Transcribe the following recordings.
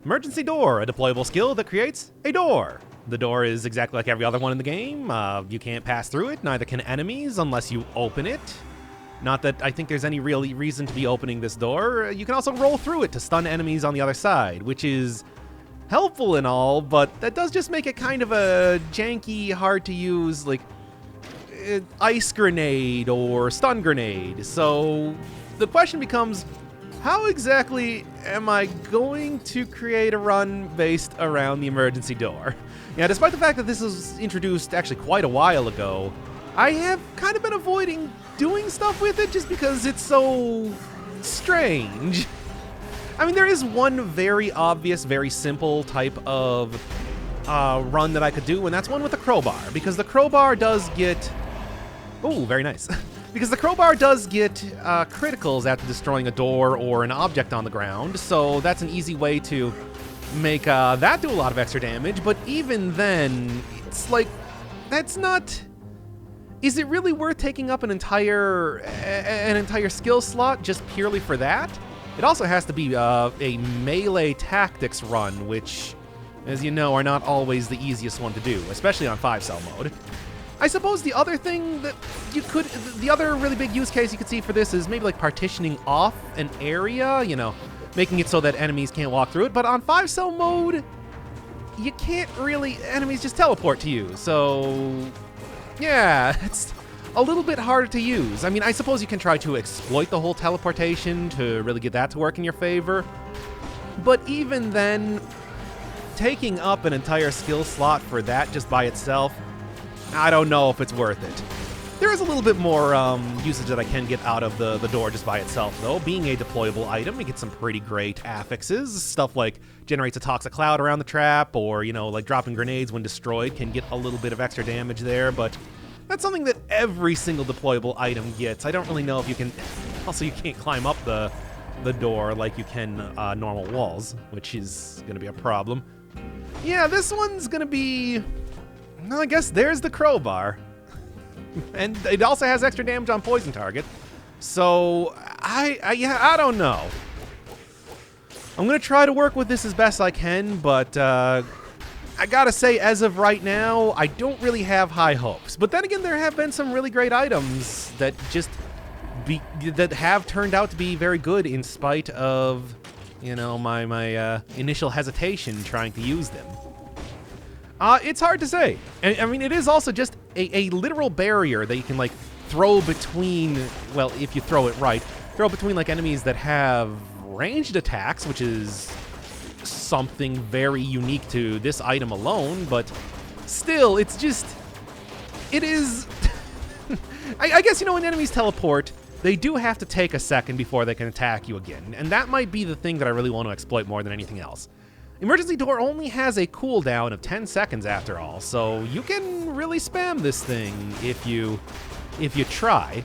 Emergency Door, a deployable skill that creates a door. The door is exactly like every other one in the game. You can't pass through it, neither can enemies unless you open it. Not that I think there's any real reason to be opening this door. You can also roll through it to stun enemies on the other side, which is helpful and all, but that does just make it kind of a janky, hard to use, like, ice grenade or stun grenade. So the question becomes, how exactly am I going to create a run based around the emergency door? Yeah, despite the fact that this was introduced actually quite a while ago, I have kind of been avoiding doing stuff with it just because it's so strange. I mean, there is one very obvious, very simple type of run that I could do, and that's one with the crowbar, because the crowbar does get... Oh, very nice. Because the crowbar does get criticals after destroying a door or an object on the ground, so that's an easy way to make that do a lot of extra damage, but even then, it's like, that's not... Is it really worth taking up an entire skill slot just purely for that? It also has to be a melee tactics run, which, as you know, are not always the easiest one to do, especially on 5-cell mode. I suppose the other thing that you could, the other really big use case you could see for this is maybe like partitioning off an area, you know, making it so that enemies can't walk through it. But on 5-cell mode, you can't really, enemies just teleport to you. So, yeah, it's a little bit harder to use. I mean, I suppose you can try to exploit the whole teleportation to really get that to work in your favor. But even then, taking up an entire skill slot for that just by itself, I don't know if it's worth it. There is a little bit more usage that I can get out of the door just by itself, though. Being a deployable item, you get some pretty great affixes. Stuff like generates a toxic cloud around the trap, or, you know, like dropping grenades when destroyed can get a little bit of extra damage there, but that's something that every single deployable item gets. I don't really know if you can... Also, you can't climb up the door like you can normal walls, which is going to be a problem. Yeah, this one's going to be... Well, I guess there's the crowbar. And it also has extra damage on poison target. So, I don't know. I'm going to try to work with this as best I can, but I gotta say, as of right now, I don't really have high hopes. But then again, there have been some really great items that that have turned out to be very good in spite of, you know, my initial hesitation trying to use them. It's hard to say. I mean, it is also just a literal barrier that you can, like, throw between, well, if you throw it right, throw between, like, enemies that have ranged attacks, which is something very unique to this item alone, but still, it's just, it is, I guess, you know, when enemies teleport, they do have to take a second before they can attack you again, and that might be the thing that I really want to exploit more than anything else. Emergency Door only has a cooldown of 10 seconds after all, so you can really spam this thing if you try.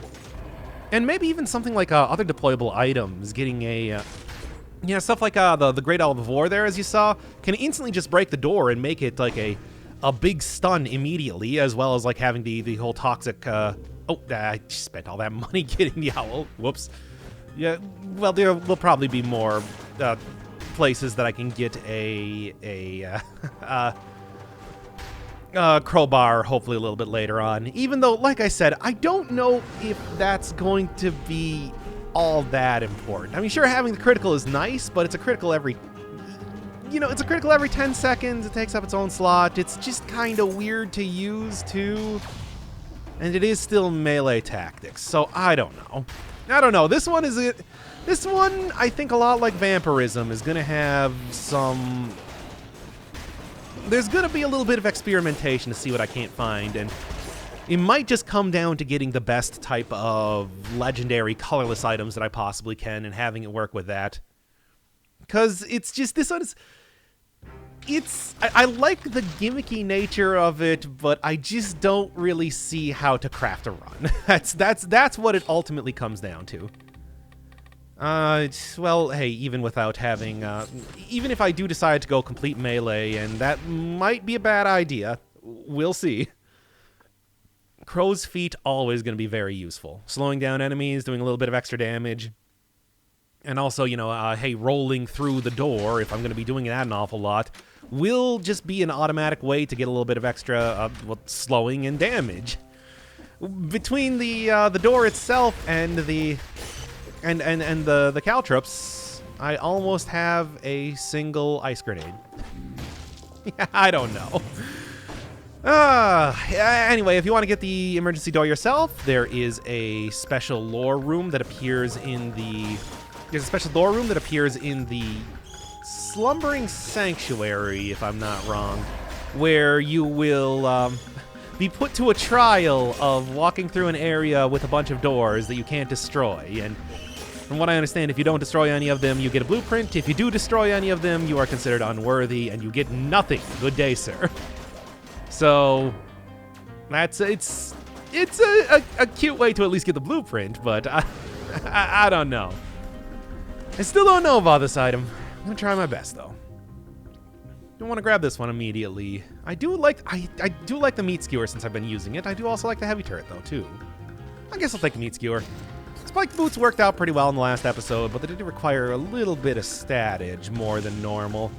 And maybe even something like other deployable items, getting a, stuff like the Great Owl of War there, as you saw, can instantly just break the door and make it like a big stun immediately, as well as like having the whole toxic, oh, I spent all that money getting the owl, whoops. Yeah, well, there will probably be more, places that I can get a crowbar hopefully a little bit later on, even though, like I said, I don't know if that's going to be all that important. I mean, sure, having the critical is nice, but it's a critical every, you know, it's a critical every 10 seconds. It takes up its own slot. It's just kind of weird to use too, and it is still melee tactics, so I don't know. This one is it. This one, I think, a lot like Vampirism, is going to have some... There's going to be a little bit of experimentation to see what I can't find, and it might just come down to getting the best type of legendary colorless items that I possibly can and having it work with that. Because it's just, this one is... I like the gimmicky nature of it, but I just don't really see how to craft a run. That's what it ultimately comes down to. Well, hey, even without having, even if I do decide to go complete melee, and that might be a bad idea, we'll see. Crow's Feet always going to be very useful. Slowing down enemies, doing a little bit of extra damage. And also, you know, hey, rolling through the door, if I'm going to be doing that an awful lot, will just be an automatic way to get a little bit of extra well, slowing and damage. Between the door itself and the caltrops, I almost have a single ice grenade. Yeah, I don't know. Anyway, if you want to get the emergency door yourself, there is a special lore room that appears in the... There's a special lore room that appears in the Slumbering Sanctuary, if I'm not wrong, where you will be put to a trial of walking through an area with a bunch of doors that you can't destroy. And from what I understand, if you don't destroy any of them, you get a blueprint. If you do destroy any of them, you are considered unworthy, and you get nothing. Good day, sir. So that's it's a cute way to at least get the blueprint, but I don't know. I still don't know about this item. I'm gonna try my best though. Don't want to grab this one immediately. I do like the meat skewer since I've been using it. I do also like the heavy turret though too. I guess I'll take the meat skewer. Spiked boots worked out pretty well in the last episode, but they did require a little bit of statage more than normal.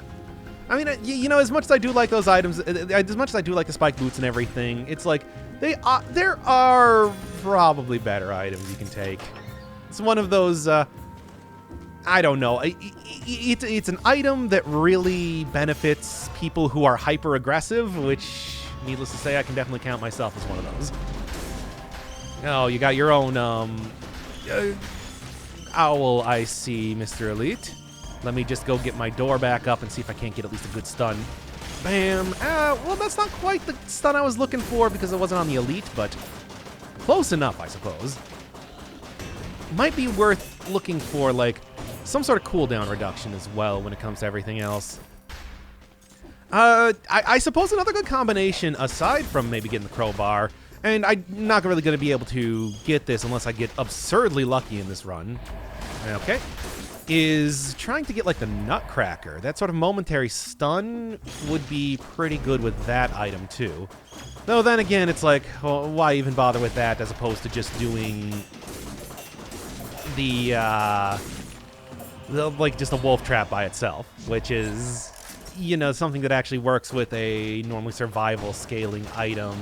I mean, you know, as much as I do like those items, as much as I do like the spiked boots and everything, it's like there are probably better items you can take. It's one of those. I don't know. It's an item that really benefits people who are hyper aggressive, which, needless to say, I can definitely count myself as one of those. Oh, you got your own owl, I see, Mr. Elite. Let me just go get my door back up and see if I can't get at least a good stun. Bam. Well, that's not quite the stun I was looking for because it wasn't on the Elite, but close enough, I suppose. Might be worth looking for, like, some sort of cooldown reduction as well when it comes to everything else. I suppose another good combination, aside from maybe getting the crowbar, and I'm not really going to be able to get this unless I get absurdly lucky in this run, okay, is trying to get, like, the nutcracker. That sort of momentary stun would be pretty good with that item, too. Though then again, it's like, well, why even bother with that as opposed to just doing like just a wolf trap by itself, which is, you know, something that actually works with a normally survival scaling item.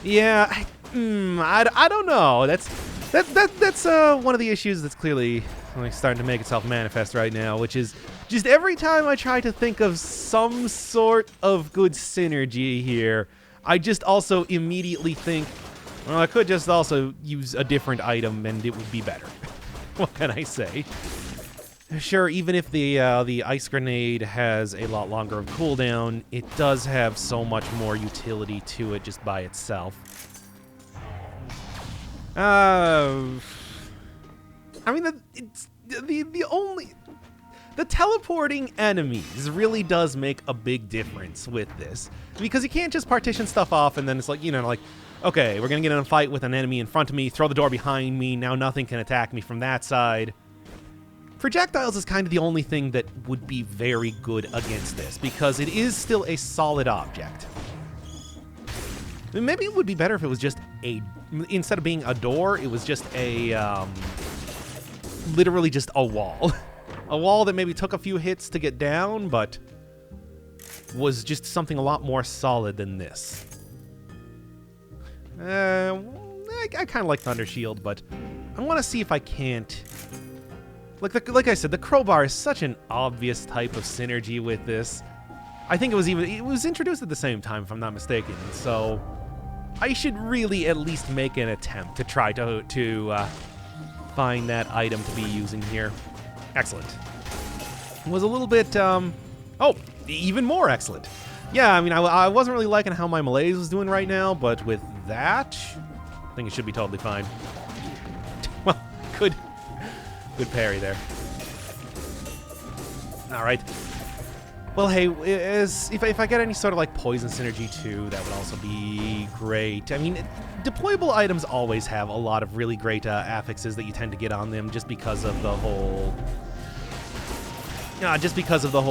Yeah, I don't know. That's one of the issues that's clearly starting to make itself manifest right now, which is just every time I try to think of some sort of good synergy here, I just also immediately think, well, I could just also use a different item and it would be better. What can I say? Sure, even if the ice grenade has a lot longer of cooldown, it does have so much more utility to it just by itself. I mean, the teleporting enemies really does make a big difference with this, because you can't just partition stuff off and then it's like, you know, like, okay, we're gonna get in a fight with an enemy in front of me, throw the door behind me, now nothing can attack me from that side. Projectiles is kind of the only thing that would be very good against this, because it is still a solid object. I mean, maybe it would be better if it was just instead of being a door, it was just a, literally just a wall. A wall that maybe took a few hits to get down, but was just something a lot more solid than this. I kind of like Thunder Shield, but I want to see if I can't... Like I said, the crowbar is such an obvious type of synergy with this. I think it was introduced at the same time, if I'm not mistaken. So I should really at least make an attempt to try to find that item to be using here. Excellent. It was a little bit, oh, even more excellent. Yeah, I mean, I wasn't really liking how my malaise was doing right now, but with that, I think it should be totally fine. Well, good parry there. All right. Well, hey, if I get any sort of like poison synergy too, that would also be great. I mean, deployable items always have a lot of really great affixes that you tend to get on them, just because of the whole,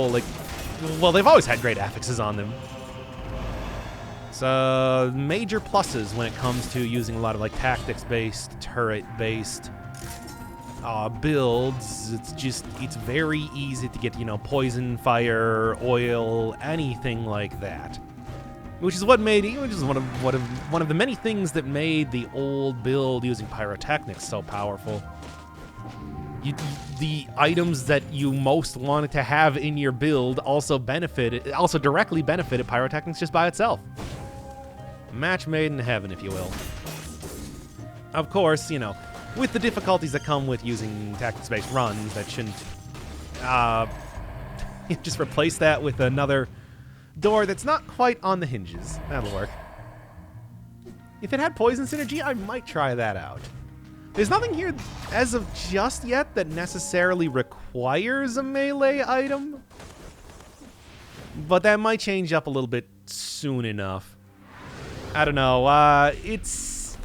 like, well, they've always had great affixes on them. So major pluses when it comes to using a lot of like tactics-based, turret-based builds, it's very easy to get, you know, poison, fire, oil, anything like that. Which is one of the many things that made the old build using pyrotechnics so powerful. The items that you most wanted to have in your build also directly benefited pyrotechnics just by itself. Match made in heaven, if you will. Of course, you know, with the difficulties that come with using tactics-based runs, that shouldn't just replace that with another door that's not quite on the hinges. That'll work. If it had poison synergy, I might try that out. There's nothing here as of just yet that necessarily requires a melee item, but that might change up a little bit soon enough. I don't know. It's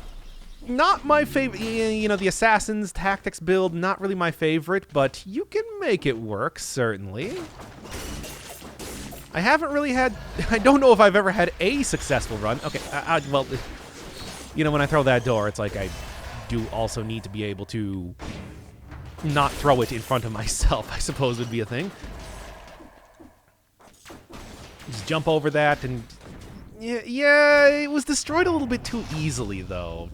not my favorite. You know, the Assassin's Tactics build, not really my favorite, but you can make it work, certainly. I haven't really had... I don't know if I've ever had a successful run. Okay, well, you know, when I throw that door, it's like I do also need to be able to not throw it in front of myself, I suppose would be a thing. Just jump over that and... Yeah, it was destroyed a little bit too easily, though,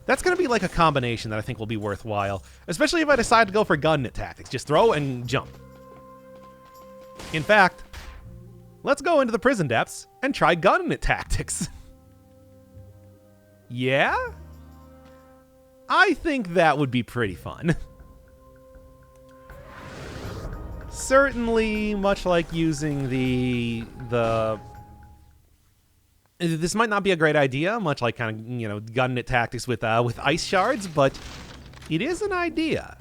That's going to be like a combination that I think will be worthwhile, especially if I decide to go for gun tactics. Just throw and jump. In fact, let's go into the prison depths and try gun tactics. Yeah? I think that would be pretty fun. Certainly, much like using the... This might not be a great idea, much like kind of, you know, gun tactics with ice shards, but it is an idea.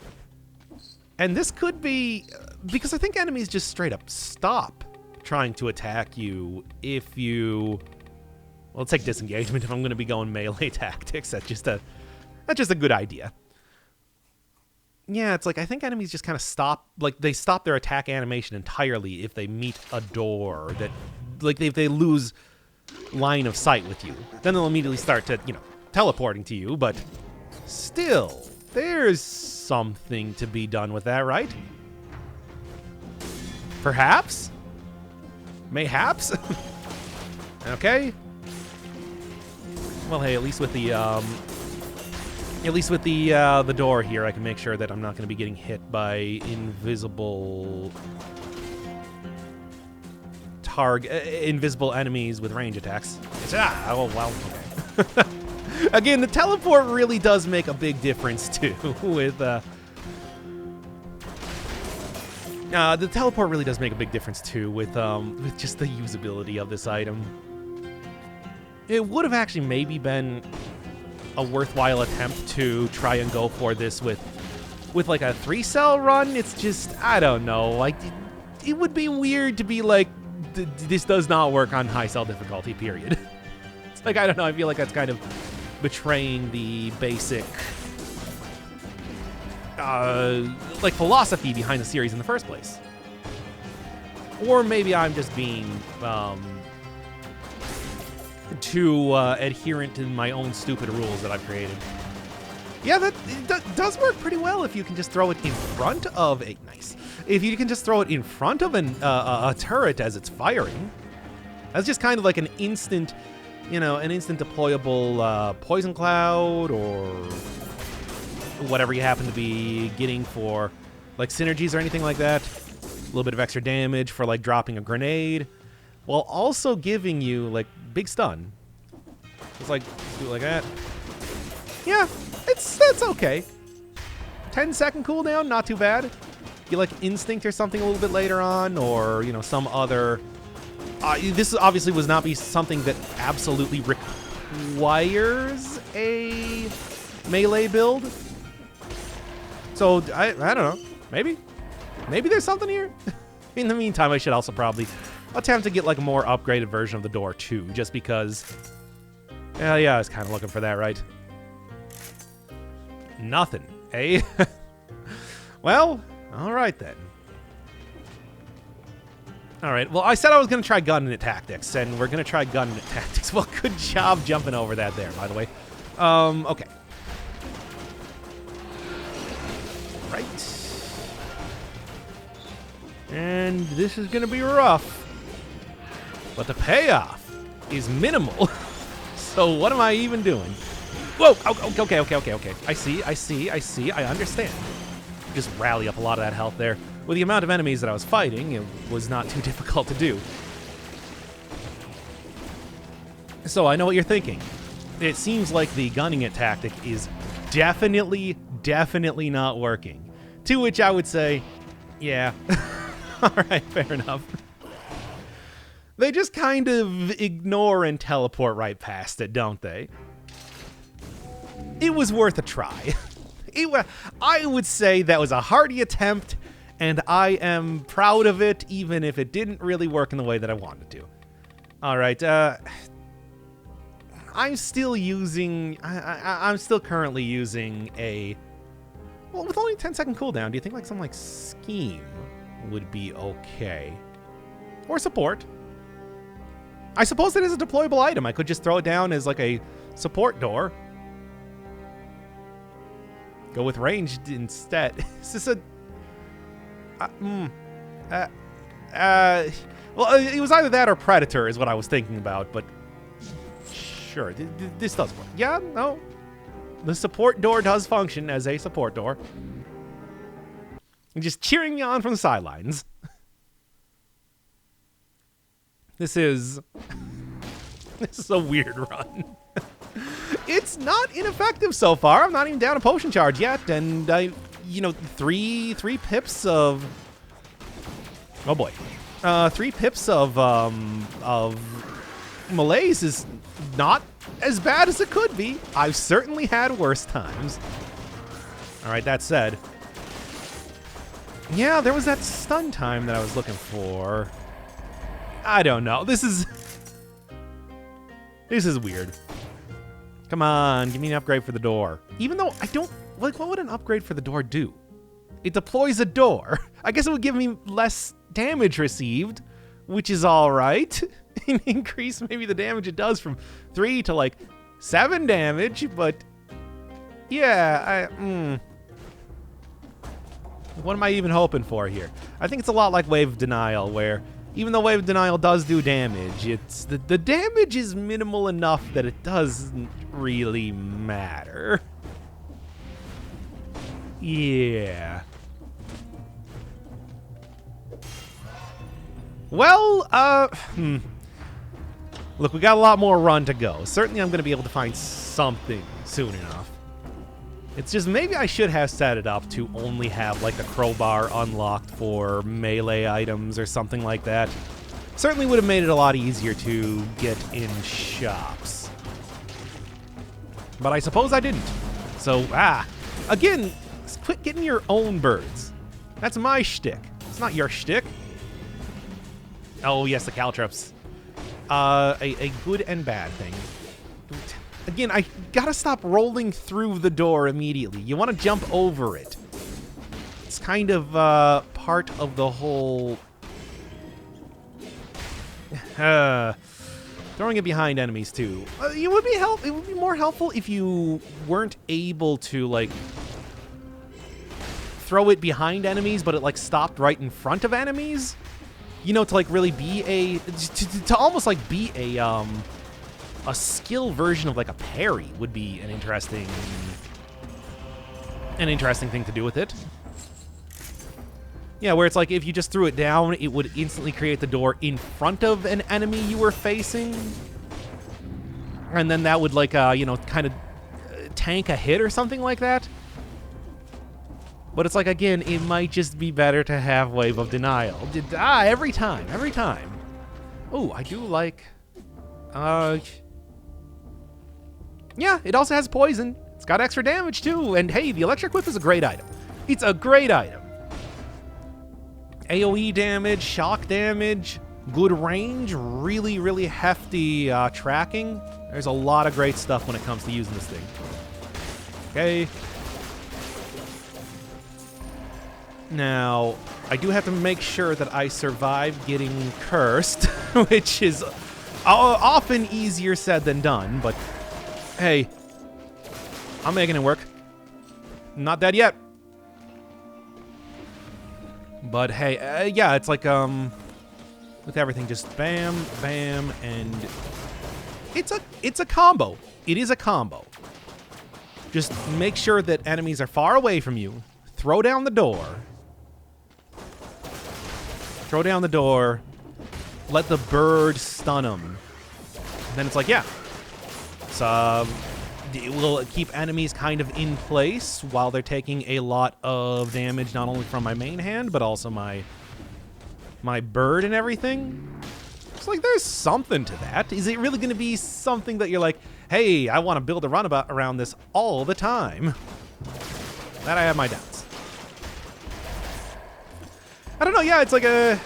And this could be... because I think enemies just straight up stop trying to attack you if you... Well, let's take disengagement if I'm going to be going melee tactics. That's just a good idea. Yeah, it's like I think enemies just kind of stop, like they stop their attack animation entirely if they meet a door that, like if they lose line of sight with you. Then they'll immediately start to, you know, teleporting to you, but still, there's something to be done with that, right? Perhaps? Mayhaps? Okay. Well, hey, at least with the door here, I can make sure that I'm not going to be getting hit by invisible invisible enemies with range attacks. Oh, well, okay. Again, the teleport really does make a big difference, too, with, the teleport really does make a big difference, too, with just the usability of this item. It would have actually maybe been a worthwhile attempt to try and go for this with like a 3-cell run. It's just, I don't know, like, it would be weird to be like, this does not work on high cell difficulty, period. It's like, I don't know, I feel like that's kind of betraying the basic, like, philosophy behind the series in the first place. Or maybe I'm just being, too adherent to my own stupid rules that I've created. Yeah, that does work pretty well if you can just throw it in front of a... Nice. If you can just throw it in front of a turret as it's firing. That's just kind of like an instant, you know, an instant deployable poison cloud or whatever you happen to be getting for, like, synergies or anything like that. A little bit of extra damage for, like, dropping a grenade, while also giving you, like, big stun. Just, like, do it like that. Yeah, that's okay. 10-second cooldown, not too bad. You like Instinct or something a little bit later on, or, you know, some other... this obviously was not be something that absolutely requires a melee build. So, I don't know. Maybe there's something here. In the meantime, I should also probably attempt to get, like, a more upgraded version of the door, too, just because... Yeah, I was kind of looking for that, right? Nothing, eh? Well, alright then. Alright, well, I said I was going to try gun tactics, and we're going to try gun tactics. Well, good job jumping over that there, by the way. Okay. Right. And this is going to be rough. But the payoff is minimal. So what am I even doing? Whoa! Okay. I see. I understand. Just rally up a lot of that health there. With the amount of enemies that I was fighting, it was not too difficult to do. So I know what you're thinking. It seems like the gunning it tactic is definitely not working. To which I would say, yeah. Alright, fair enough. They just kind of ignore and teleport right past it, don't they? It was worth a try. I would say that was a hearty attempt, and I am proud of it, even if it didn't really work in the way that I wanted to. Alright, I'm still currently using a... Well, with only a 10-second cooldown, do you think like something like Scheme would be okay? Or Support? I suppose it is a deployable item. I could just throw it down as like a support door. Go with ranged instead. Is this a... well, it was either that or Predator is what I was thinking about, but... Sure, this does work. Yeah, no. The support door does function as a support door. And just cheering me on from the sidelines. This is a weird run. It's not ineffective so far. I'm not even down a potion charge yet, and three pips of... Oh boy. 3 pips of malaise is not as bad as it could be. I've certainly had worse times. Alright, that said. Yeah, there was that stun time that I was looking for. I don't know. This is weird. Come on, give me an upgrade for the door. Even though I don't... Like, what would an upgrade for the door do? It deploys a door. I guess it would give me less damage received, which is alright. Increase maybe the damage it does from 3 to, like, 7 damage, but... Yeah, What am I even hoping for here? I think it's a lot like Wave Denial, where... Even though Wave Denial does do damage, it's the damage is minimal enough that it doesn't really matter. Yeah. Well, look, we got a lot more run to go. Certainly I'm going to be able to find something soon enough. It's just maybe I should have set it up to only have like the crowbar unlocked for melee items or something like that. Certainly would have made it a lot easier to get in shops. But I suppose I didn't. So, again, quit getting your own birds. That's my shtick. It's not your shtick. Oh, yes, the caltrops. A good and bad thing. Again, I gotta stop rolling through the door immediately. You want to jump over it. It's kind of part of the whole... throwing it behind enemies, too. It would be more helpful if you weren't able to, like, throw it behind enemies, but it, like, stopped right in front of enemies. You know, to, like, really be a... To almost, like, be a skill version of like a parry would be an interesting thing to do with it. Yeah, where it's like if you just threw it down, it would instantly create the door in front of an enemy you were facing. And then that would like, kind of tank a hit or something like that. But it's like, again, it might just be better to have Wave of Denial. Every time. Oh, I do like... Yeah, it also has poison. It's got extra damage, too. And hey, the electric whip is a great item. It's a great item. AoE damage, shock damage, good range, really, really hefty tracking. There's a lot of great stuff when it comes to using this thing. Okay. Now, I do have to make sure that I survive getting cursed, which is often easier said than done, but... Hey, I'm making it work. Not dead yet. But hey, yeah, it's like, with everything, just bam, bam, and it's a combo. It is a combo. Just make sure that enemies are far away from you. Throw down the door. Throw down the door. Let the bird stun them. And then it's like, yeah. So it will keep enemies kind of in place while they're taking a lot of damage, not only from my main hand, but also my bird and everything. It's like there's something to that. Is it really going to be something that you're like, hey, I want to build a runabout around this all the time? That I have my doubts. I don't know. Yeah, it's like a.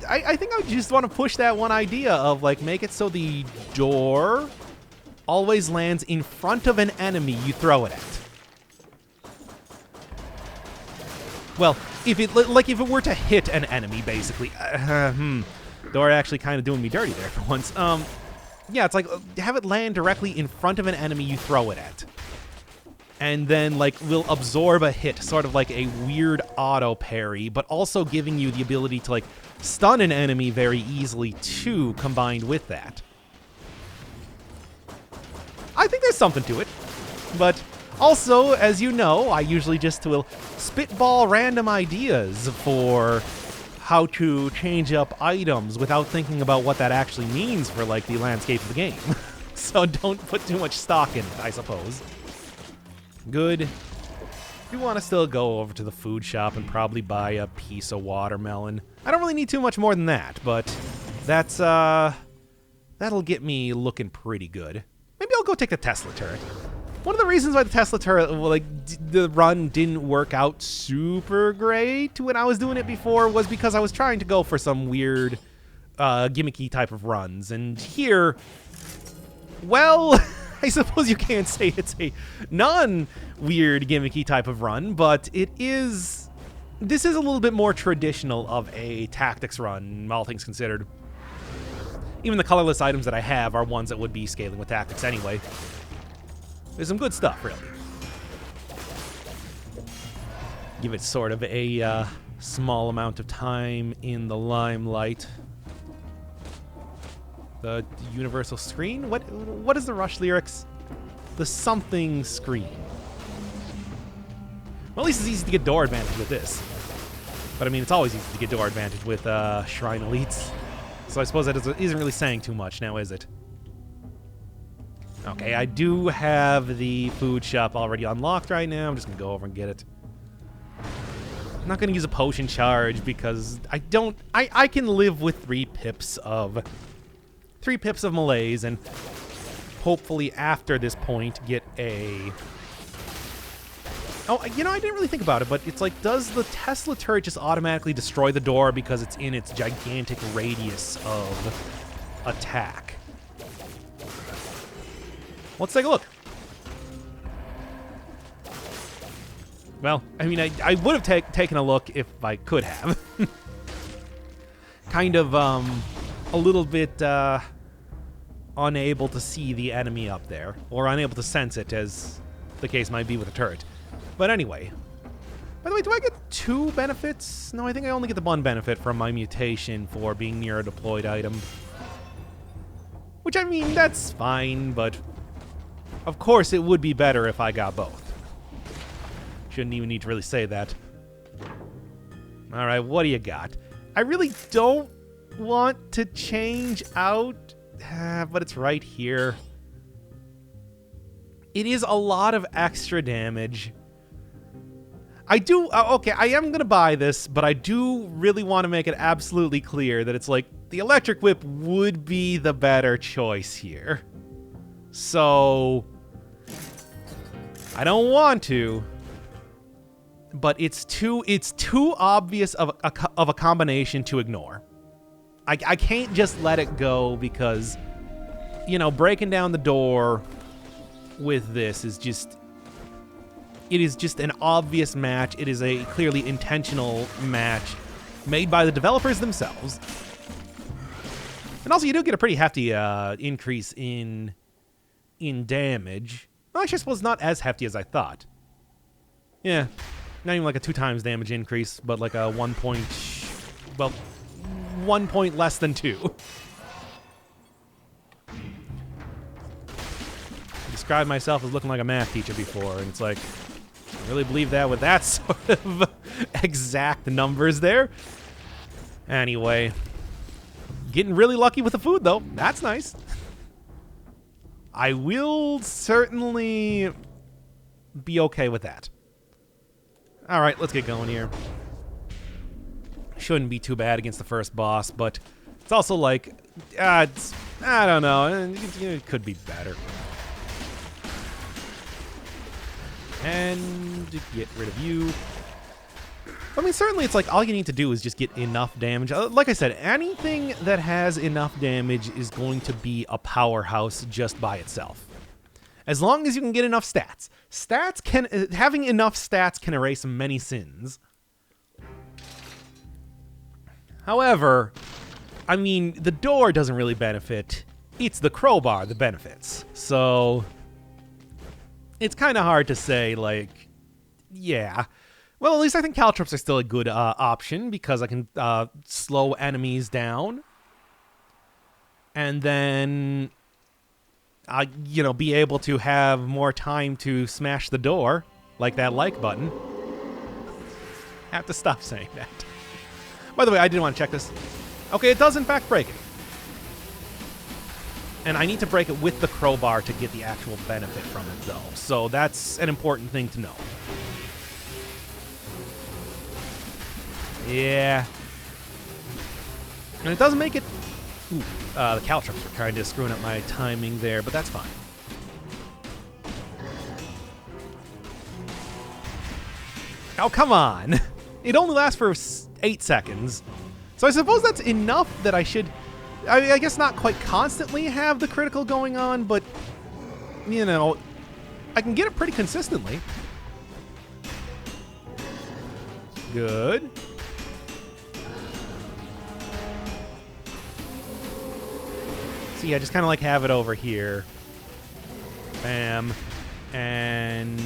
I think I just want to push that one idea of like make it so the door always lands in front of an enemy you throw it at. Well, if it were to hit an enemy, basically. Door actually kind of doing me dirty there for once. Yeah, it's like have it land directly in front of an enemy you throw it at. And then, like, will absorb a hit, sort of like a weird auto parry, but also giving you the ability to, like, stun an enemy very easily, too, combined with that. I think there's something to it. But also, as you know, I usually just will spitball random ideas for how to change up items without thinking about what that actually means for, like, the landscape of the game. So don't put too much stock in it, I suppose. Good. You want to still go over to the food shop and probably buy a piece of watermelon. I don't really need too much more than that, but that's, that'll get me looking pretty good. Maybe I'll go take the Tesla turret. One of the reasons why the Tesla turret, like, the run didn't work out super great when I was doing it before was because I was trying to go for some weird, gimmicky type of runs. And here, well... I suppose you can't say it's a non-weird gimmicky type of run, but it is... This is a little bit more traditional of a tactics run, all things considered. Even the colorless items that I have are ones that would be scaling with tactics anyway. There's some good stuff, really. Give it sort of a small amount of time in the limelight. The universal screen? What is the Rush lyrics? The something screen. Well, at least it's easy to get door advantage with this. But I mean, it's always easy to get door advantage with Shrine Elites. So I suppose that isn't really saying too much now, is it? Okay, I do have the food shop already unlocked right now. I'm just going to go over and get it. I'm not going to use a potion charge because I can live with 3 pips of malaise, and hopefully after this point get a... Oh, you know, I didn't really think about it, but it's like, does the Tesla turret just automatically destroy the door because it's in its gigantic radius of attack? Let's take a look. Well, I mean, I would have taken a look if I could have. Kind of, a little bit unable to see the enemy up there, or unable to sense it, as the case might be with a turret. But anyway. By the way, do I get 2 benefits? No, I think I only get the 1 benefit from my mutation for being near a deployed item. Which, I mean, that's fine, but of course it would be better if I got both. Shouldn't even need to really say that. Alright, what do you got? I really don't want to change out, but it's right here. It is a lot of extra damage. I do, okay, I am gonna buy this, but I do really want to make it absolutely clear that it's like, the electric whip would be the better choice here. So, I don't want to, but it's too obvious of a combination to ignore. I can't just let it go because, you know, breaking down the door with this is just... It is just an obvious match. It is a clearly intentional match made by the developers themselves. And also, you do get a pretty hefty increase in damage. Well, actually, I suppose not as hefty as I thought. Yeah. Not even like a 2 times damage increase, but like a 1 point... Well, 1 point less than 2. I described myself as looking like a math teacher before, and it's like, I really believe that with that sort of exact numbers there. Anyway, getting really lucky with the food, though. That's nice. I will certainly be okay with that. All right, let's get going here. Shouldn't be too bad against the first boss, but it's also like, I don't know, it could be better. And get rid of you. I mean, certainly it's like all you need to do is just get enough damage. Like I said, anything that has enough damage is going to be a powerhouse just by itself. As long as you can get enough stats. Having enough stats can erase many sins. However, I mean, the door doesn't really benefit. It's the crowbar that benefits. So, it's kind of hard to say, like, yeah. Well, at least I think caltrops are still a good option because I can slow enemies down. And then... be able to have more time to smash the door, like that like button. I have to stop saying that. By the way, I didn't want to check this. Okay, it does in fact break it. And I need to break it with the crowbar to get the actual benefit from it, though. So that's an important thing to know. Yeah. And it doesn't make it... Ooh, the caltrops were kind of screwing up my timing there, but that's fine. Oh, come on. It only lasts for 8 seconds. So I suppose that's enough that I should... I guess not quite constantly have the critical going on, but, you know, I can get it pretty consistently. Good. So yeah, just kind of like have it over here. Bam. And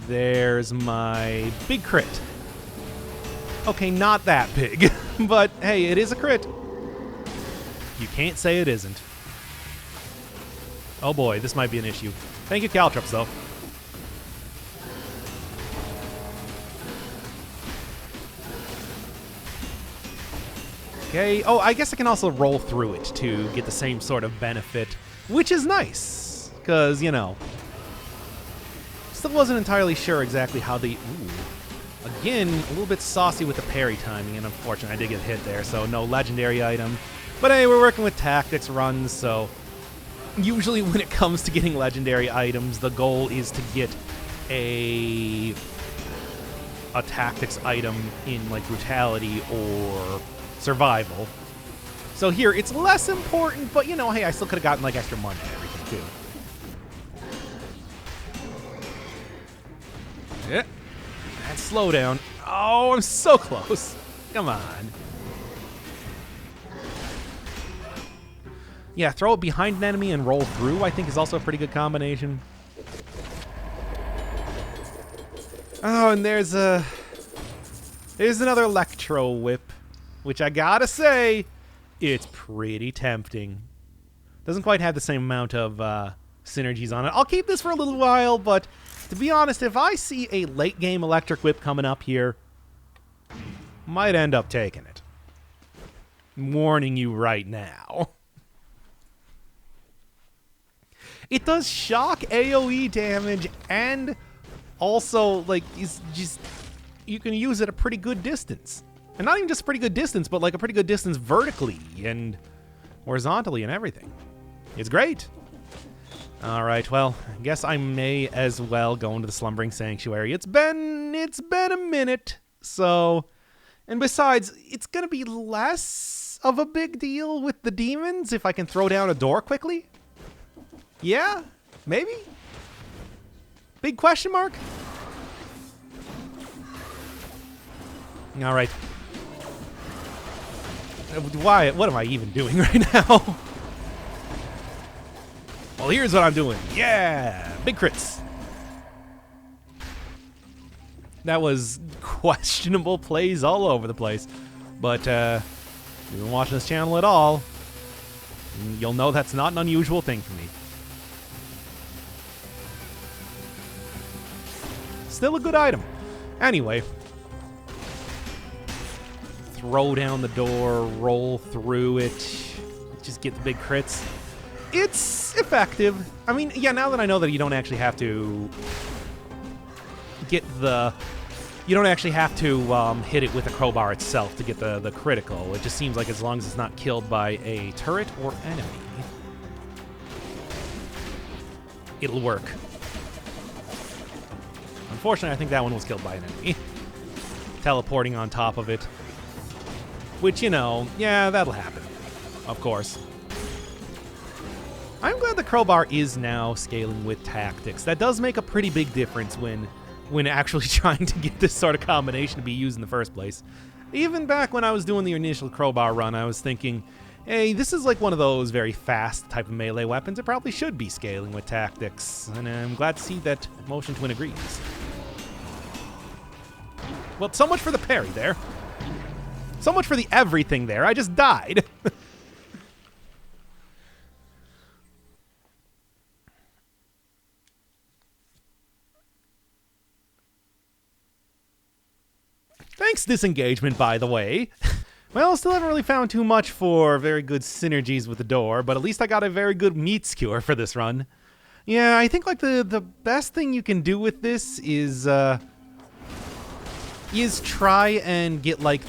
there's my big crit. Okay, not that big, but hey, it is a crit. You can't say it isn't. Oh boy, this might be an issue. Thank you, caltrops, though. Okay. Oh, I guess I can also roll through it to get the same sort of benefit, which is nice, because, you know, still wasn't entirely sure exactly how the... Ooh. Again, a little bit saucy with the parry timing, and unfortunately I did get hit there, so no legendary item. But hey, we're working with tactics runs, so usually when it comes to getting legendary items, the goal is to get a tactics item in, like, brutality or survival. So here, it's less important, but, you know, hey, I still could have gotten, like, extra money and everything, too. Yeah. That slowdown. Oh, I'm so close. Come on. Yeah, throw it behind an enemy and roll through, I think, is also a pretty good combination. Oh, and there's another Electro Whip, which I gotta say, it's pretty tempting. Doesn't quite have the same amount of synergies on it. I'll keep this for a little while, but to be honest, if I see a late game Electric Whip coming up here, might end up taking it. I'm warning you right now. It does shock AoE damage, and also, like, it's just, you can use it a pretty good distance. And not even just a pretty good distance, but like a pretty good distance vertically and horizontally and everything. It's great. All right, well, I guess I may as well go into the Slumbering Sanctuary. It's been a minute, so... And besides, it's gonna be less of a big deal with the demons if I can throw down a door quickly. Yeah? Maybe? Big question mark? All right. Why? What am I even doing right now? Well, here's what I'm doing. Yeah! Big crits. That was questionable plays all over the place. But if you've been watching this channel at all, you'll know that's not an unusual thing for me. Still a good item. Anyway. Throw down the door, roll through it, just get the big crits. It's effective. I mean, yeah, now that I know that you don't actually have to get the... You don't actually have to hit it with a crowbar itself to get the critical. It just seems like as long as it's not killed by a turret or enemy, it'll work. Unfortunately, I think that one was killed by an enemy. Teleporting on top of it. Which, you know, yeah, that'll happen. Of course. I'm glad the crowbar is now scaling with tactics. That does make a pretty big difference when actually trying to get this sort of combination to be used in the first place. Even back when I was doing the initial crowbar run, I was thinking, hey, this is like one of those very fast type of melee weapons. It probably should be scaling with tactics. And I'm glad to see that Motion Twin agrees. Well, so much for the parry there. So much for the everything there. I just died. Thanks, disengagement, by the way. Well, still haven't really found too much for very good synergies with the door, but at least I got a very good meat skewer for this run. Yeah, I think like the best thing you can do with this is try and get like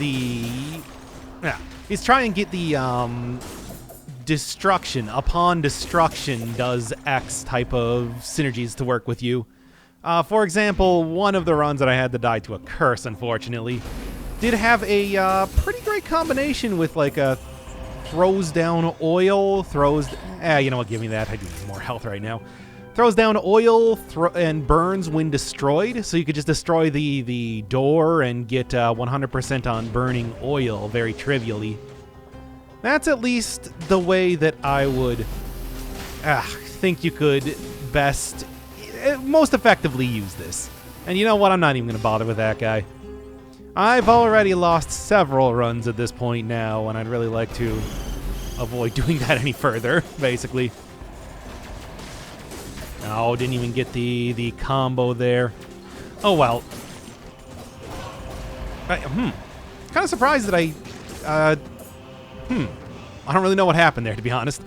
destruction. Upon destruction does X type of synergies to work with you. For example, one of the runs that I had to die to a curse, unfortunately, did have a pretty great combination with like a throws down oil, you know what, give me that. I do need more health right now. Throws down oil and burns when destroyed, so you could just destroy the door and get 100% on burning oil very trivially. That's at least the way that I would think you could most effectively use this. And you know what? I'm not even going to bother with that guy. I've already lost several runs at this point now, and I'd really like to avoid doing that any further, basically. Oh, didn't even get the combo there. Oh, well. Kind of surprised that I don't really know what happened there, to be honest.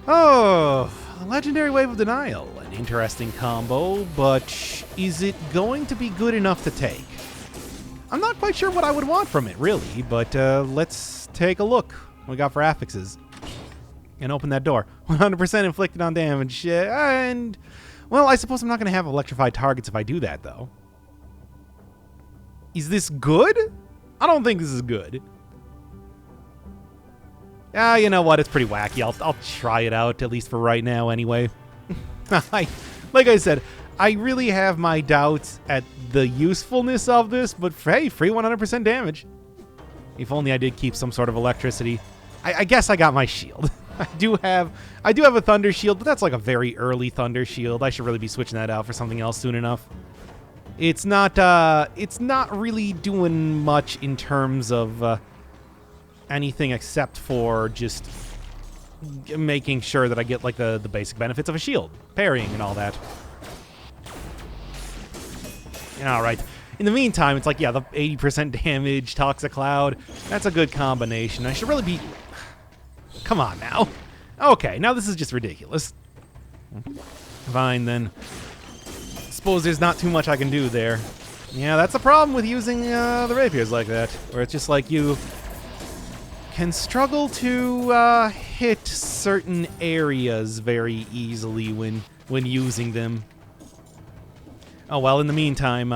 Oh, Legendary Wave of Denial. An interesting combo, but is it going to be good enough to take? I'm not quite sure what I would want from it, really, but let's take a look what we got for affixes. And open that door. 100% inflicted on damage, and... Well, I suppose I'm not going to have electrified targets if I do that, though. Is this good? I don't think this is good. You know what? It's pretty wacky. I'll try it out, at least for right now, anyway. Like I said, I really have my doubts at the usefulness of this, but hey, free 100% damage. If only I did keep some sort of electricity. I guess I got my shield. I do have a thunder shield, but that's like a very early thunder shield. I should really be switching that out for something else soon enough. It's not really doing much in terms of anything except for just making sure that I get like the basic benefits of a shield, parrying and all that. All right. In the meantime, it's like, yeah, the 80% damage, Toxic Cloud. That's a good combination. I should really be... Come on now. Okay, now this is just ridiculous. Fine, then. Suppose there's not too much I can do there. Yeah, that's the problem with using the rapiers like that, where it's just like you can struggle to hit certain areas very easily when using them. Oh, well, in the meantime,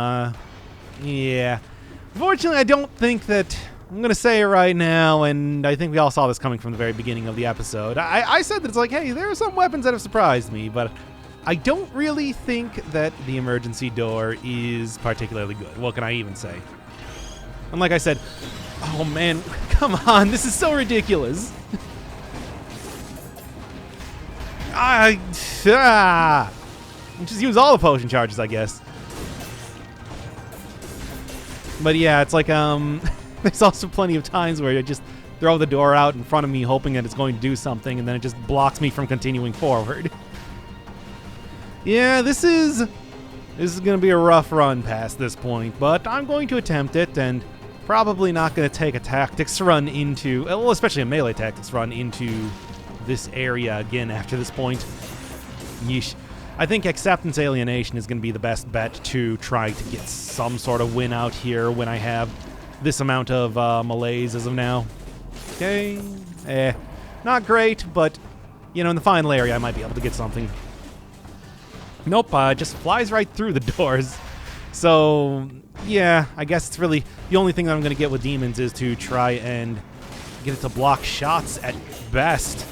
yeah. Unfortunately, I don't think that... I'm going to say it right now, and I think we all saw this coming from the very beginning of the episode. I said that it's like, hey, there are some weapons that have surprised me, but I don't really think that the emergency door is particularly good. What can I even say? And like I said, oh man, come on, this is so ridiculous. Just use all the potion charges, I guess. But yeah, it's like, there's also plenty of times where I just throw the door out in front of me hoping that it's going to do something, and then it just blocks me from continuing forward. Yeah, this is going to be a rough run past this point, but I'm going to attempt it, and probably not going to take a tactics run into, well, especially a melee tactics run into this area again after this point. Yeesh. I think acceptance alienation is going to be the best bet to try to get some sort of win out here when I have this amount of malaise as of now. Okay. Not great, but, you know, in the final area I might be able to get something. Nope, just flies right through the doors. So, yeah, I guess it's really the only thing that I'm going to get with demons is to try and get it to block shots at best.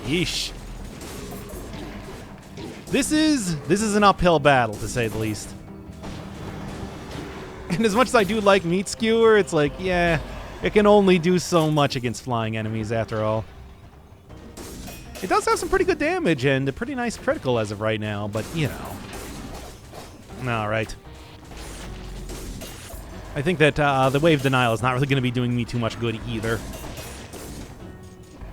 Yeesh. This is an uphill battle, to say the least. And as much as I do like Meat Skewer, it's like, yeah, it can only do so much against flying enemies after all. It does have some pretty good damage and a pretty nice critical as of right now, but, you know. Alright. I think that the wave denial is not really going to be doing me too much good either.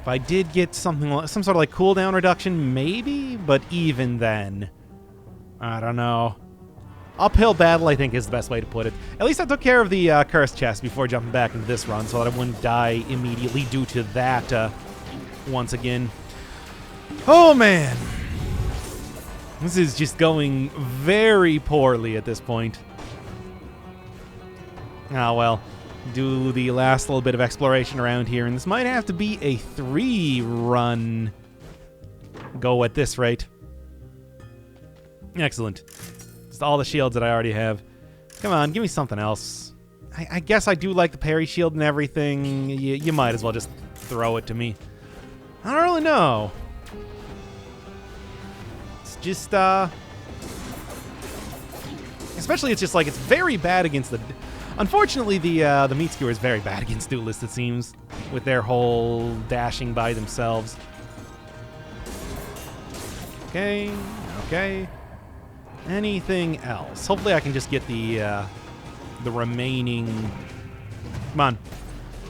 If I did get something, some sort of like cooldown reduction, maybe, but even then, I don't know. Uphill battle, I think, is the best way to put it. At least I took care of the cursed chest before jumping back into this run, so that I wouldn't die immediately due to that once again. Oh, man. This is just going very poorly at this point. Ah, well. Do the last little bit of exploration around here, and this might have to be a 3-run go at this rate. Excellent. Just all the shields that I already have. Come on, give me something else. I guess I do like the parry shield and everything. You might as well just throw it to me. I don't really know. It's just, especially it's just like, it's very bad against the... Unfortunately, the Meat Skewer is very bad against duelists, it seems, with their whole dashing by themselves. Okay, okay. Anything else? Hopefully I can just get the remaining... Come on.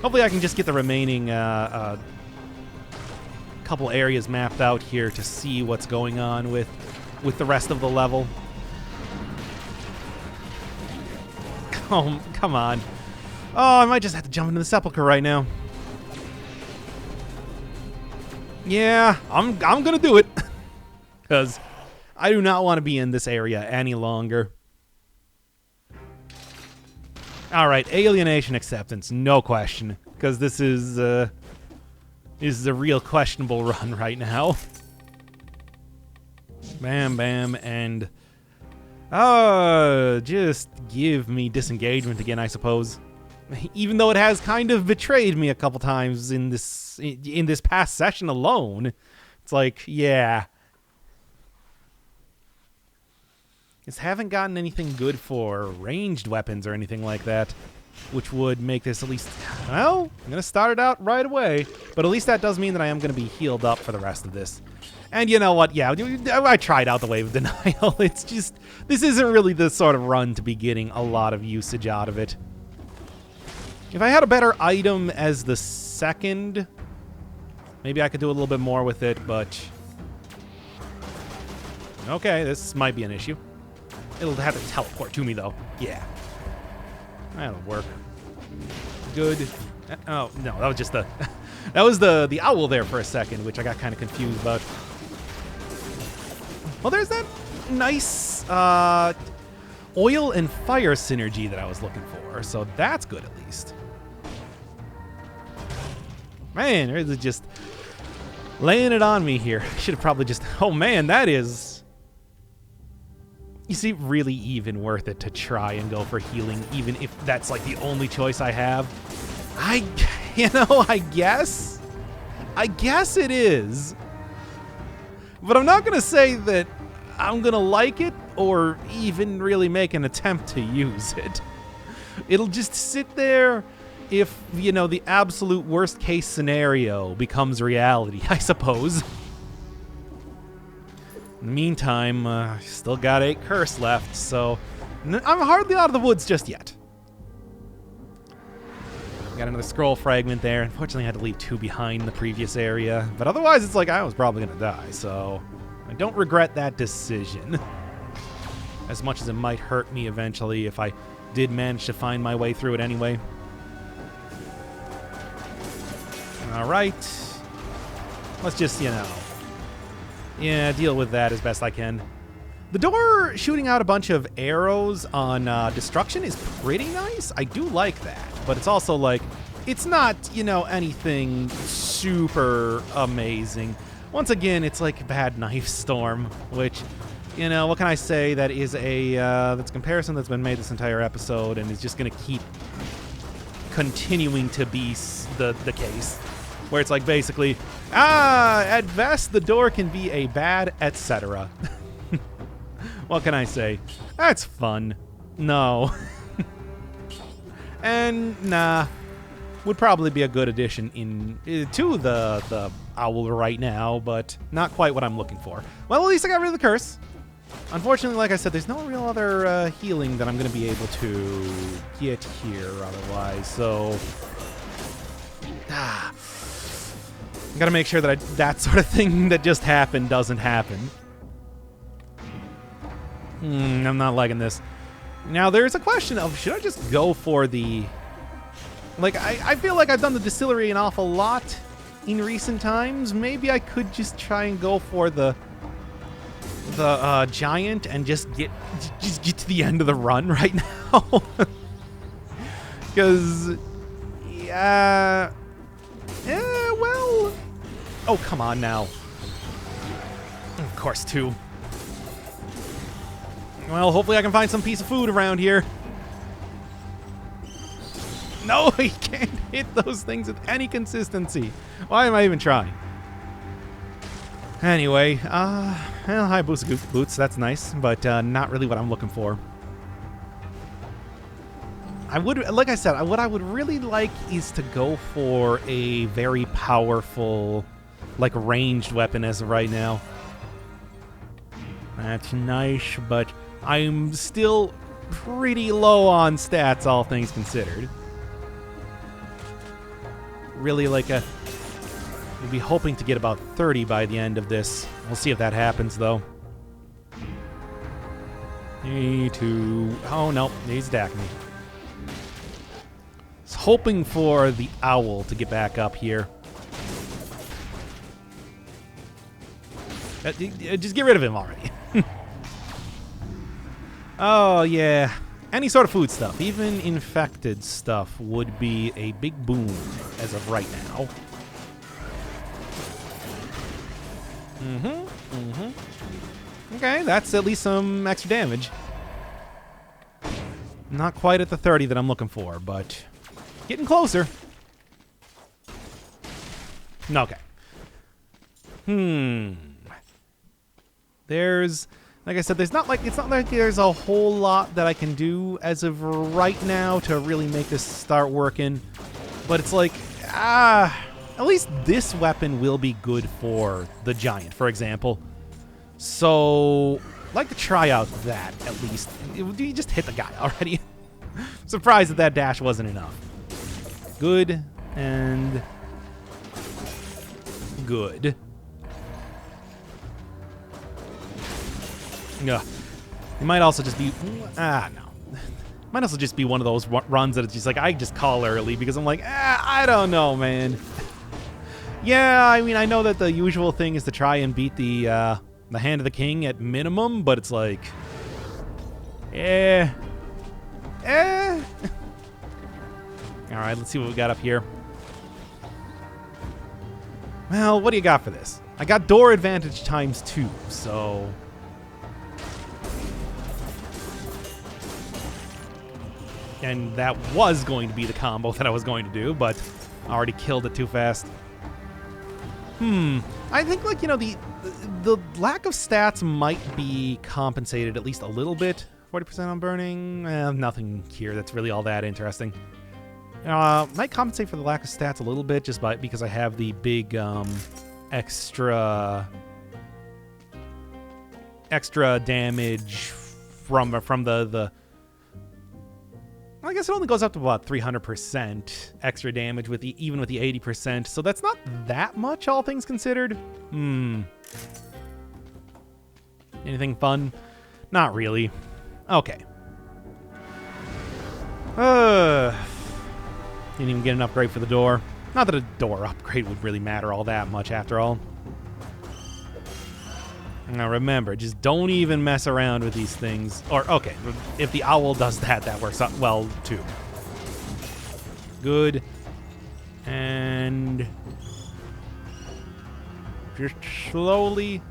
Hopefully I can just get the remaining couple areas mapped out here to see what's going on with the rest of the level. Oh, come on. Oh, I might just have to jump into the sepulcher right now. Yeah, I'm gonna do it. Because I do not want to be in this area any longer. Alright, alienation acceptance, no question. Because this is a real questionable run right now. Bam, bam, and... just give me disengagement again, I suppose. Even though it has kind of betrayed me a couple times in this past session alone. It's like, yeah. Just haven't gotten anything good for ranged weapons or anything like that, which would make this at least... Well, I'm going to start it out right away, but at least that does mean that I am going to be healed up for the rest of this. And you know what? Yeah, I tried out the wave of denial. It's just, this isn't really the sort of run to be getting a lot of usage out of it. If I had a better item as the second, maybe I could do a little bit more with it, but... Okay, this might be an issue. It'll have to teleport to me, though. Yeah. That'll work. Good. Oh, no, that was just the... That was the owl there for a second, which I got kind of confused about. Well, there's that nice oil and fire synergy that I was looking for, so that's good at least. Man, they're just laying it on me here. I should have probably just... Oh, man, that is... You see, really even worth it to try and go for healing, even if that's, like, the only choice I have. You know, I guess it is. But I'm not going to say that I'm going to like it or even really make an attempt to use it. It'll just sit there if, you know, the absolute worst case scenario becomes reality, I suppose. In the meantime, still got 8 curse left, so I'm hardly out of the woods just yet. Got another scroll fragment there. Unfortunately, I had to leave 2 behind the previous area. But otherwise, it's like I was probably going to die. So I don't regret that decision. As much as it might hurt me eventually if I did manage to find my way through it anyway. All right. Let's just, deal with that as best I can. The door shooting out a bunch of arrows on destruction is pretty nice. I do like that. But it's also like, it's not, anything super amazing. Once again, it's like a bad knife storm, which, what can I say? That is that's a comparison that's been made this entire episode and is just going to keep continuing to be the case. Where it's like basically, at best, the door can be a bad, etc. What can I say? That's fun. No. And, nah. Would probably be a good addition to the owl right now, but not quite what I'm looking for. Well, at least I got rid of the curse. Unfortunately, like I said, there's no real other healing that I'm going to be able to get here otherwise, so... Gotta make sure that that sort of thing that just happened doesn't happen. I'm not liking this. Now, there's a question of, should I just go for the... Like, I feel like I've done the distillery an awful lot in recent times. Maybe I could just try and go for the giant and just get to the end of the run right now. Because, yeah... well... Oh, come on now. Of course, 2. Well, hopefully I can find some piece of food around here. No, he can't hit those things with any consistency. Why am I even trying? Anyway, well, hi, Boots. That's nice, but not really what I'm looking for. Like I said, what I would really like is to go for a very powerful, like, ranged weapon as of right now. That's nice, but I'm still pretty low on stats, all things considered. Really, like, we'll be hoping to get about 30 by the end of this. We'll see if that happens, though. Oh, no, he's attacking me. Hoping for the owl to get back up here. Just get rid of him already. Oh, yeah. Any sort of food stuff, even infected stuff, would be a big boon as of right now. Okay, that's at least some extra damage. Not quite at the 30 that I'm looking for, but... getting closer. Okay. There's, like I said, it's not like there's a whole lot that I can do as of right now to really make this start working. But it's like, at least this weapon will be good for the giant, for example. So, I'd like to try out that, at least. You just hit the guy already. Surprised that dash wasn't enough. Good and good. Yeah. It might also just be... no. It might also just be one of those runs that it's just like, I just call early because I'm like, I don't know, man. Yeah, I mean, I know that the usual thing is to try and beat the Hand of the King at minimum, but it's like... Alright, let's see what we got up here. Well, what do you got for this? I got door advantage times 2, so... And that was going to be the combo that I was going to do, but I already killed it too fast. I think, like, you know, the lack of stats might be compensated at least a little bit. 40% on burning? Nothing here that's really all that interesting. Might compensate for the lack of stats a little bit just because I have the big extra damage from the I guess it only goes up to about 300% extra damage with even with the 80%, so that's not that much, all things considered. Anything fun? Not really. Okay. Didn't even get an upgrade for the door. Not that a door upgrade would really matter all that much after all. Now remember, just don't even mess around with these things. Or, okay, if the owl does that, that works out well, too. Good. And just slowly.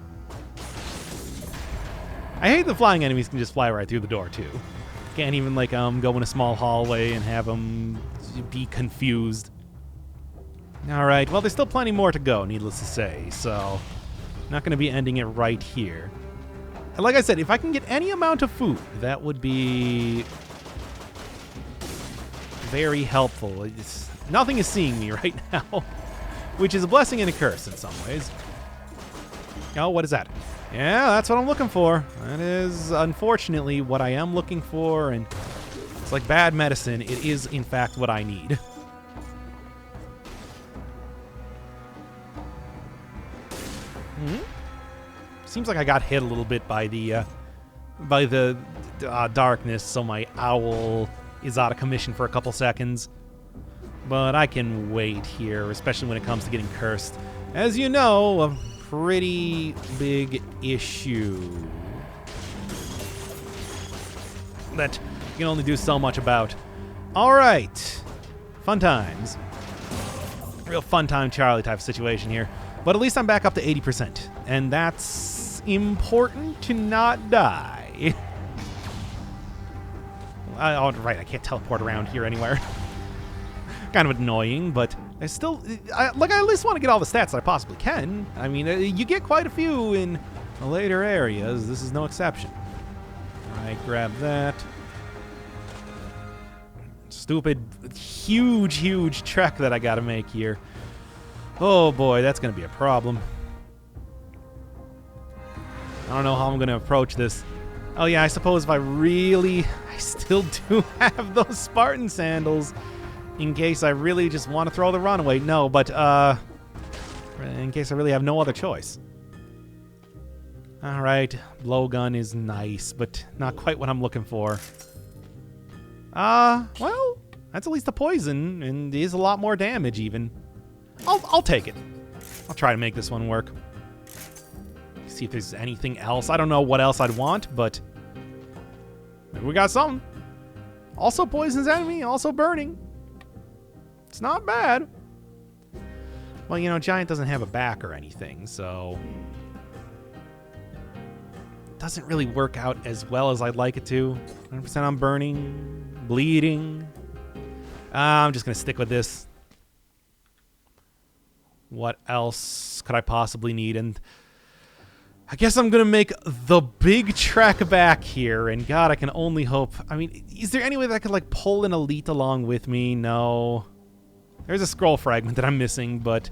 I hate the flying enemies can just fly right through the door, too. Can't even, like, go in a small hallway and have them be confused. Alright, well, there's still plenty more to go, needless to say, so not going to be ending it right here. And like I said, if I can get any amount of food, that would be very helpful. Nothing is seeing me right now, which is a blessing and a curse in some ways. Oh, what is that? Yeah, that's what I'm looking for. That is, unfortunately, what I am looking for, and it's like bad medicine. It is, in fact, what I need. Seems like I got hit a little bit by the darkness, so my owl is out of commission for a couple seconds. But I can wait here, especially when it comes to getting cursed. As you know, a pretty big issue that you can only do so much about. All right, fun times. Real fun time Charlie type of situation here. But at least I'm back up to 80%, and that's important to not die. Oh, right, I can't teleport around here anywhere. Kind of annoying, but I still, I at least want to get all the stats that I possibly can. I mean, you get quite a few in the later areas. This is no exception. All right, grab that. Stupid, huge trek that I got to make here. Oh boy, that's going to be a problem. I don't know how I'm going to approach this. Oh yeah, I suppose if I still do have those Spartan sandals in case I really just want to throw the runaway. No, but in case I really have no other choice. All right, blowgun is nice, but not quite what I'm looking for. Well, that's at least a poison and is a lot more damage even. I'll take it. I'll try to make this one work. See if there's anything else. I don't know what else I'd want, but maybe we got something. Also poisons enemy, also burning. It's not bad. Well, you know, Giant doesn't have a back or anything, so it doesn't really work out as well as I'd like it to. 100% on burning, bleeding. I'm just going to stick with this. What else could I possibly need? And I guess I'm going to make the big trek back here. And God, I can only hope. I mean, is there any way that I could like pull an elite along with me? No. There's a scroll fragment that I'm missing, but,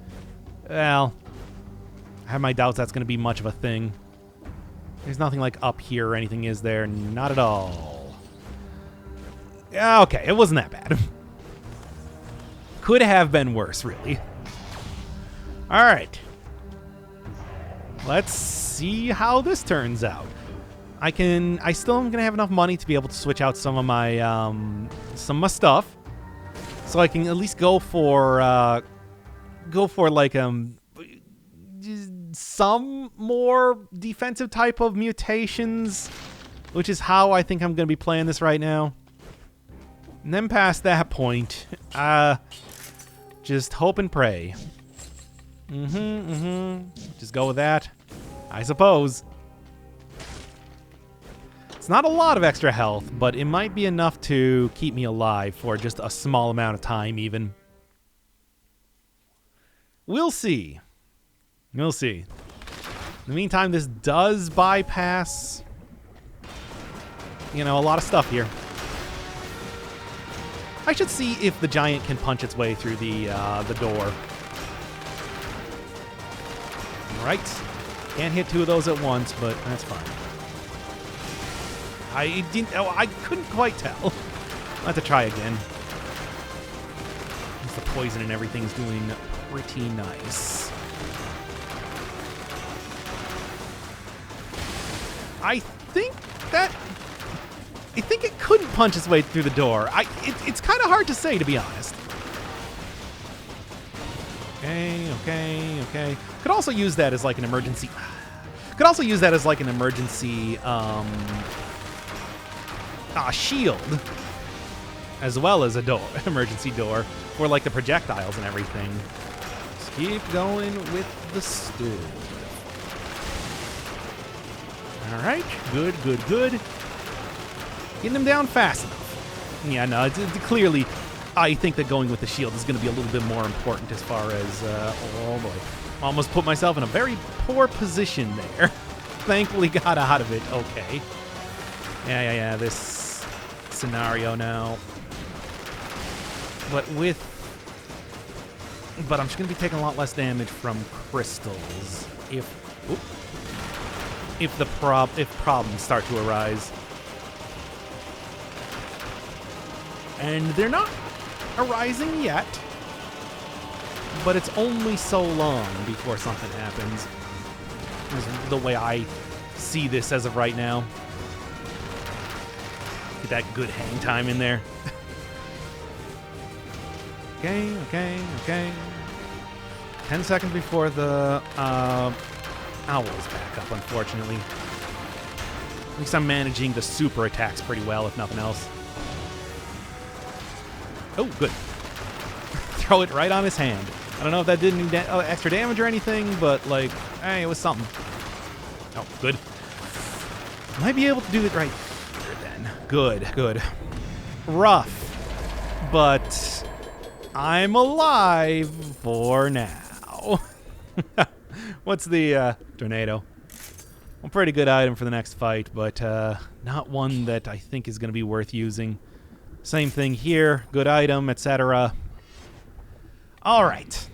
well, I have my doubts that's going to be much of a thing. There's nothing like up here or anything, is there? Not at all. Yeah, okay, it wasn't that bad. Could have been worse, really. All right. Let's see how this turns out. I still am gonna have enough money to be able to switch out some of my stuff, so I can at least go for like some more defensive type of mutations, which is how I think I'm gonna be playing this right now. And then past that point, just hope and pray. Just go with that, I suppose. It's not a lot of extra health, but it might be enough to keep me alive for just a small amount of time even. We'll see. We'll see. In the meantime, this does bypass, you know, a lot of stuff here. I should see if the giant can punch its way through the door. Right. Can't hit two of those at once, but that's fine. I couldn't quite tell. I'll have to try again. The poison and everything's doing pretty nice. I think it couldn't punch its way through the door. It's kind of hard to say, to be honest. Okay. Could also use that as like an emergency. Shield, as well as a door, emergency door, for like the projectiles and everything. Just keep going with the stew. All right, good. Getting him down fast enough. Yeah, no, it's clearly, I think that going with the shield is going to be a little bit more important as far as, oh boy. Almost put myself in a very poor position there. Thankfully got out of it okay. Yeah, this scenario now. But I'm just going to be taking a lot less damage from crystals if problems start to arise. And they're not arising yet, but it's only so long before something happens. Is the way I see this as of right now. Get that good hang time in there. Okay. 10 seconds before the owl's back up, unfortunately. At least I'm managing the super attacks pretty well, if nothing else. Oh, good. Throw it right on his hand. I don't know if that did any extra damage or anything, but, like, hey, it was something. Oh, good. Might be able to do it right here, then. Good. Rough. But I'm alive for now. What's the tornado? A pretty good item for the next fight, but not one that I think is going to be worth using. Same thing here. Good item, etc. All right.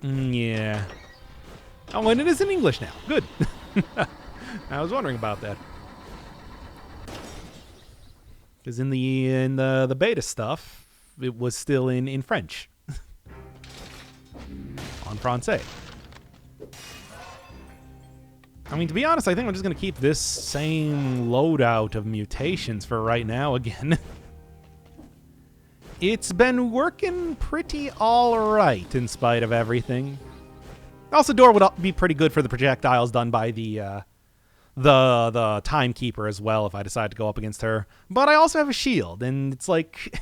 Yeah. Oh, and it is in English now. Good. I was wondering about that. Because in the beta stuff, it was still in French. En français. I mean, to be honest, I think I'm just going to keep this same loadout of mutations for right now again. It's been working pretty all right in spite of everything. Also, door would be pretty good for the projectiles done by the timekeeper as well if I decide to go up against her. But I also have a shield, and it's like...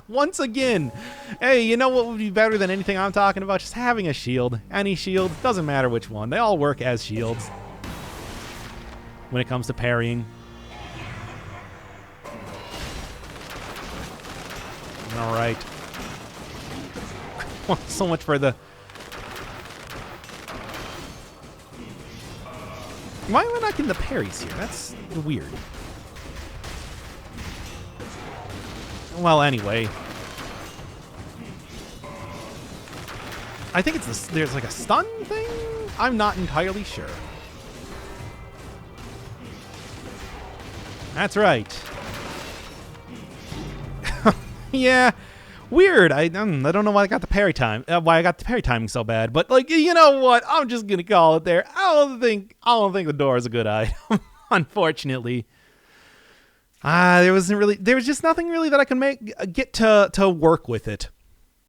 Once again, hey, you know what would be better than anything I'm talking about? Just having a shield. Any shield, doesn't matter which one. They all work as shields when it comes to parrying. All right. So much for the... Why am I not getting the parries here? That's weird. Well, anyway. I think it's there's like a stun thing? I'm not entirely sure. That's right. Yeah, weird. I don't know why I got the parry time. Why I got the parry timing so bad. But like, you know what? I'm just gonna call it there. I don't think the door is a good item. Unfortunately. There was just nothing really that I can get to work with it.